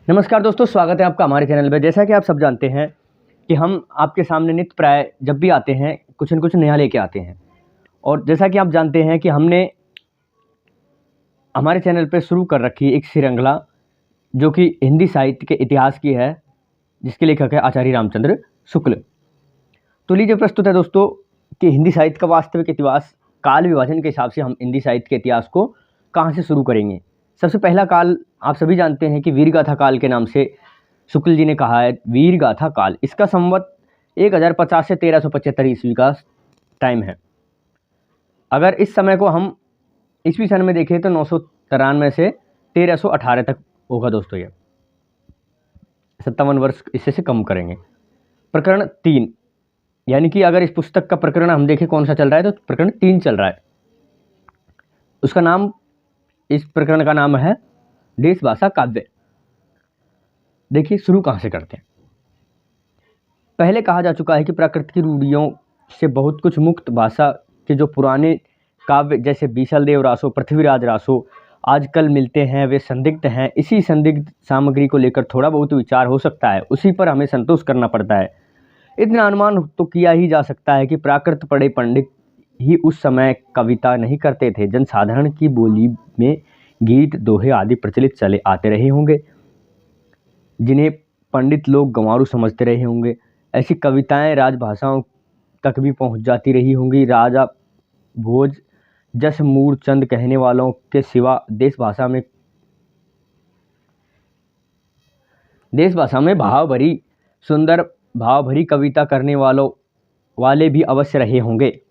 नमस्कार दोस्तों, स्वागत है आपका हमारे चैनल पे। जैसा कि आप सब जानते हैं कि हम आपके सामने नित्य प्राय जब भी आते हैं कुछ न कुछ नया लेके आते हैं। और जैसा कि आप जानते हैं कि हमने हमारे चैनल पे शुरू कर रखी एक श्रृंखला जो कि हिंदी साहित्य के इतिहास की है, जिसके लेखक है आचार्य रामचंद्र शुक्ल। तो लीजिए प्रस्तुत है दोस्तों कि हिंदी साहित्य का वास्तविक इतिहास काल विभाजन के हिसाब से हम हिंदी साहित्य के इतिहास को कहाँ से शुरू करेंगे। सबसे पहला काल आप सभी जानते हैं कि वीरगाथा काल के नाम से शुक्ल जी ने कहा है। वीरगाथा काल, इसका संवत 1050 से 1375 ईस्वी का टाइम है। अगर इस समय को हम ईस्वी सन में देखें तो 993 से 1318 तक होगा दोस्तों। ये 57 वर्ष इससे से कम करेंगे। प्रकरण 3, यानी कि अगर इस पुस्तक का प्रकरण हम देखें कौन सा चल रहा है तो प्रकरण 3 चल रहा है। उसका नाम, इस प्रकरण का नाम है देश भाषा काव्य। देखिए शुरू कहाँ से करते हैं। पहले कहा जा चुका है कि प्राकृत की रूढ़ियों से बहुत कुछ मुक्त भाषा के जो पुराने काव्य जैसे बीसल देव रासो, पृथ्वीराज रासो आजकल मिलते हैं वे संदिग्ध हैं। इसी संदिग्ध सामग्री को लेकर थोड़ा बहुत विचार हो सकता है, उसी पर हमें संतोष करना पड़ता है। इतना अनुमान तो किया ही जा सकता है कि प्राकृत पढ़े पंडित ही उस समय कविता नहीं करते थे। जनसाधारण की बोली में गीत, दोहे आदि प्रचलित चले आते रहे होंगे, जिन्हें पंडित लोग गंवारू समझते रहे होंगे। ऐसी कविताएं राजभाषाओं तक भी पहुंच जाती रही होंगी। राजा भोज जस मूर चंद कहने वालों के सिवा देश भाषा में भाव भरी, सुंदर भाव भरी कविता करने वाले भी अवश्य रहे होंगे।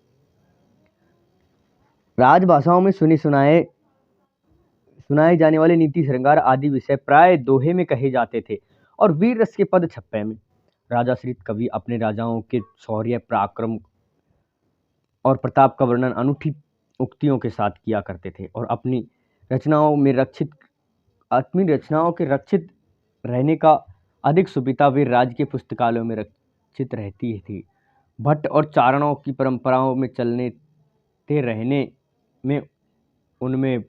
राजभाषाओं में सुनाए जाने वाले नीति, श्रृंगार आदि विषय प्राय दोहे में कहे जाते थे और वीर रस के पद छप्पे में। राजाश्रित कवि अपने राजाओं के शौर्य, पराक्रम और प्रताप का वर्णन अनूठी उक्तियों के साथ किया करते थे और अपनी रचनाओं के रक्षित रहने का अधिक सुविधा वे राज्य के पुस्तकालयों में रक्षित रहती थी। भट्ट और चारणों की परंपराओं में चलते रहने में उनमें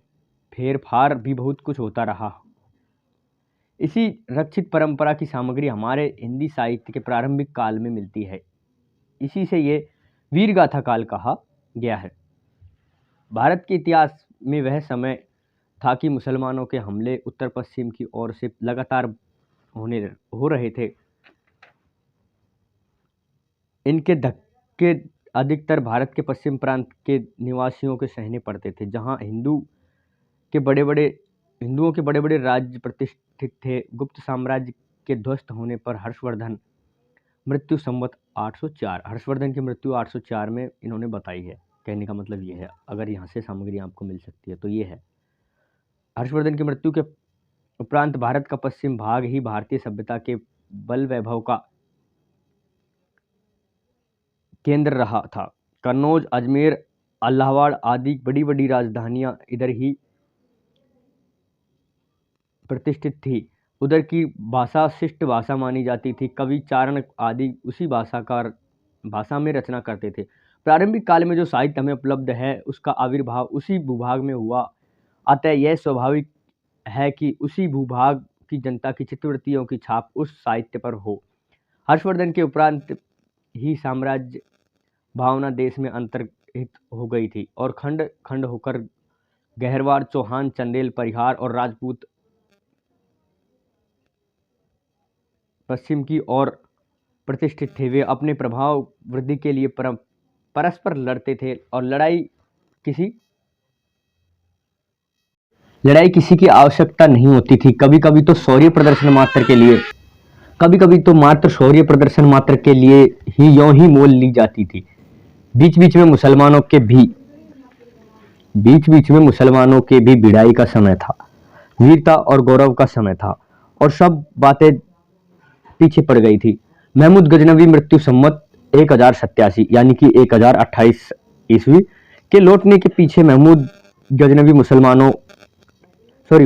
फेरफार भी बहुत कुछ होता रहा। इसी रक्षित परंपरा की सामग्री हमारे हिंदी साहित्य के प्रारंभिक काल में मिलती है। इसी से ये वीरगाथा काल कहा गया है। भारत के इतिहास में वह समय था कि मुसलमानों के हमले उत्तर पश्चिम की ओर से लगातार हो रहे थे। इनके धक्के अधिकतर भारत के पश्चिम प्रांत के निवासियों के सहने पड़ते थे, जहां हिंदुओं के बड़े बड़े राज्य प्रतिष्ठित थे। गुप्त साम्राज्य के ध्वस्त होने पर हर्षवर्धन मृत्यु संवत 804, हर्षवर्धन की मृत्यु 804 में इन्होंने बताई है। कहने का मतलब ये है, अगर यहाँ से सामग्री आपको मिल सकती है तो ये है। हर्षवर्धन की मृत्यु के उपरांत भारत का पश्चिम भाग ही भारतीय सभ्यता के बल वैभव का केंद्र रहा था। कन्नौज, अजमेर, इलाहाबाद आदि बड़ी बड़ी राजधानियां इधर ही प्रतिष्ठित थी। उधर की भाषा शिष्ट भाषा मानी जाती थी। कवि, चारणक आदि उसी भाषा में रचना करते थे। प्रारंभिक काल में जो साहित्य हमें उपलब्ध है उसका आविर्भाव उसी भूभाग में हुआ, अतः यह स्वाभाविक है कि उसी भूभाग की जनता की चित्तवृत्तियों की छाप उस साहित्य पर हो। हर्षवर्धन के उपरांत ही साम्राज्य भावना देश में अंतर्हित हो गई थी और खंड खंड होकर गहरवार, चौहान, चंदेल, परिहार और राजपूत पश्चिम की ओर प्रतिष्ठित थे। वे अपने प्रभाव वृद्धि के लिए परस्पर लड़ते थे और लड़ाई किसी की आवश्यकता नहीं होती थी। कभी कभी तो शौर्य प्रदर्शन मात्र के लिए ही यों ही मोल ली जाती थी। बीच बीच में मुसलमानों के भी भिड़ाई का समय था, वीरता और गौरव का समय था और सब बातें पीछे पड़ गई थी। महमूद गजनवी मृत्यु संवत 1087 यानी कि 1028 ईस्वी के लौटने के पीछे महमूद गजनवी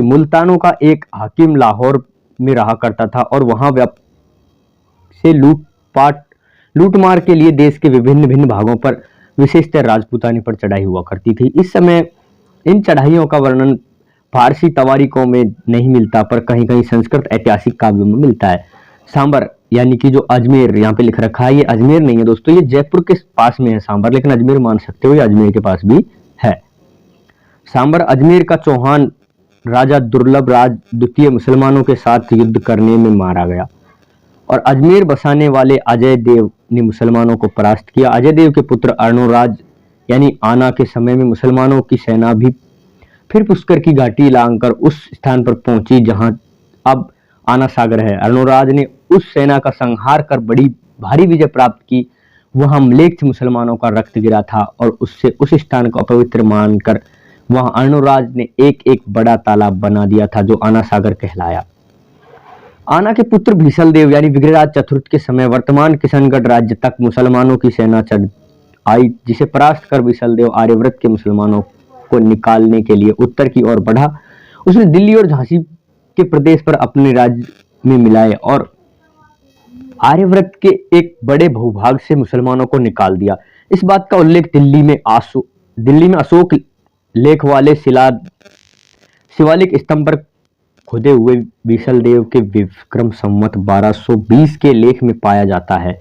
मुल्तानों का एक हाकिम लाहौर में रहा करता था और वहां से लूटमार के लिए देश के विभिन्न भागों पर, विशेषतः राजपूतानी पर चढ़ाई हुआ करती थी। इस समय इन चढ़ाइयों का वर्णन फारसी तवारीखों में नहीं मिलता, पर कहीं कहीं संस्कृत ऐतिहासिक काव्यों में मिलता है। सांबर यानी कि जो अजमेर यहाँ पे लिख रखा है, ये अजमेर नहीं है दोस्तों, ये जयपुर के पास में है सांबर, लेकिन अजमेर मान सकते हो, ये अजमेर के पास भी है। सांबर अजमेर का चौहान राजा दुर्लभ राज द्वितीय मुसलमानों के साथ युद्ध करने में मारा गया और अजमेर बसाने वाले अजय देव ने मुसलमानों को परास्त किया। अजय देव के पुत्र अर्णोराज यानी आना के समय में मुसलमानों की सेना भी फिर पुष्कर की घाटी लांघकर उस स्थान पर पहुंची जहां अब आना सागर है। अर्णोराज ने उस सेना का संहार कर बड़ी भारी विजय प्राप्त की। वहां म्लेच्छ मुसलमानों का रक्त गिरा था और उससे उस स्थान को अपवित्र मानकर वहां अर्णोराज ने एक एक बड़ा तालाब बना दिया था जो आना सागर कहलाया। आना के पुत्र भीषल देव यानी विग्रहराज चतुर्थ के समय वर्तमान किशनगढ़ राज्य तक मुसलमानों की सेना चढ़ आई, जिसे परास्त कर भीषल देव आर्यव्रत के मुसलमानों को निकालने के लिए उत्तर की ओर बढ़ा। उसने दिल्ली और झांसी के प्रदेश पर अपने राज्य में मिलाए और आर्यव्रत के एक बड़े भूभाग से मुसलमानों को निकाल दिया। इस बात का उल्लेख दिल्ली में अशोक लेख वाले शिवालिक स्तंभ पर खुदे हुए बीसल देव के विक्रम संवत 1220 के लेख में पाया जाता है।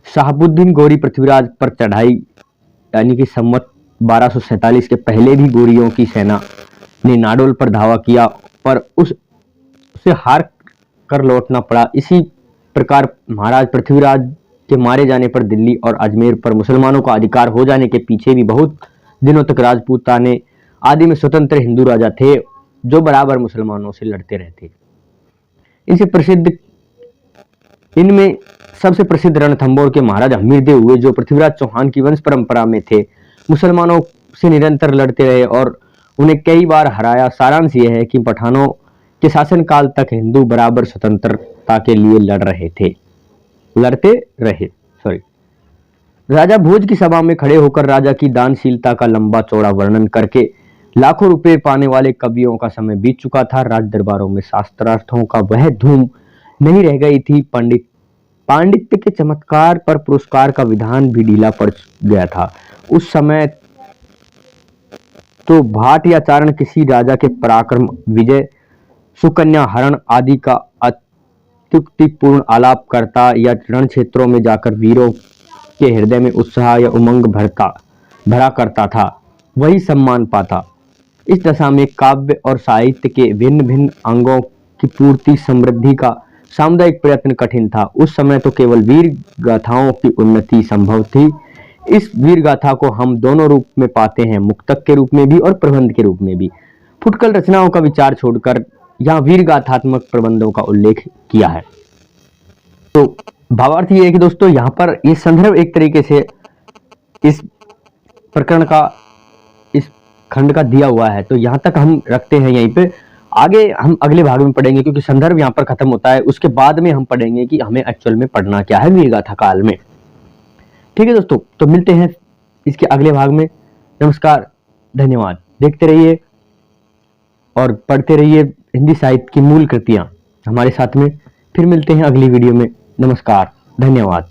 शहाबुद्दीन गोरी पृथ्वीराज पर चढ़ाई यानी कि संवत 1247 के पहले भी गोरियों की सेना ने नाडोल पर धावा किया पर उसे हार कर लौटना पड़ा। इसी प्रकार महाराज पृथ्वीराज के मारे जाने पर दिल्ली और अजमेर पर मुसलमानों का अधिकार हो जाने के पीछे भी बहुत दिनों तक राजपूताने आदि में स्वतंत्र हिंदू राजा थे जो बराबर मुसलमानों से लड़ते रहते। इनमें सबसे प्रसिद्ध रणथंभौर के महाराज हमीरदेव हुए जो पृथ्वीराज चौहान की वंश परंपरा में थे। मुसलमानों से निरंतर लड़ते रहे और उन्हें कई बार हराया। सारांश यह है कि पठानों के शासनकाल तक हिंदू बराबर स्वतंत्रता के लिए लड़ते रहे। राजा भोज की सभा में खड़े होकर राजा की दानशीलता का लंबा चौड़ा वर्णन करके लाखों रुपए पाने वाले कवियों का समय बीत चुका था। राज दरबारों में शास्त्रार्थों का वह धूम नहीं रह गई थी। पांडित्य के चमत्कार पर पुरस्कार का विधान भी ढीला पड़ गया था। उस समय तो भाट या चारण किसी राजा के पराक्रम, विजय, सुकन्या हरण आदि का अत्युक्तिपूर्ण आलाप करता या रण क्षेत्रों में जाकर वीरों के हृदय में उत्साह या उमंग भरा करता था, वही सम्मान पाता। इस दशा में काव्य और साहित्य के भिन्न भिन्न अंगों की पूर्ति समृद्धि का सामुदायिक प्रयत्न कठिन था। उस समय तो केवल वीर गाथाओं की उन्नति संभव थी। इस वीर गाथा को हम दोनों रूप में पाते हैं, मुक्तक के रूप में भी और प्रबंध के रूप में भी। फुटकल रचनाओं का विचार छोड़कर यहाँ वीर गाथात्मक प्रबंधों का उल्लेख किया है। तो भावार्थ ये है कि दोस्तों यहाँ पर ये संदर्भ एक तरीके से इस प्रकरण का, इस खंड का दिया हुआ है। तो यहाँ तक हम रखते हैं यहीं पे। आगे हम अगले भाग में पढ़ेंगे क्योंकि संदर्भ यहाँ पर खत्म होता है। उसके बाद में हम पढ़ेंगे कि हमें एक्चुअल में पढ़ना क्या है वीर गाथा काल में। ठीक है दोस्तों, तो मिलते हैं इसके अगले भाग में। नमस्कार, धन्यवाद। देखते रहिए और पढ़ते रहिए हिंदी साहित्य की मूल कृतियां हमारे साथ में। फिर मिलते हैं अगली वीडियो में। नमस्कार, धन्यवाद।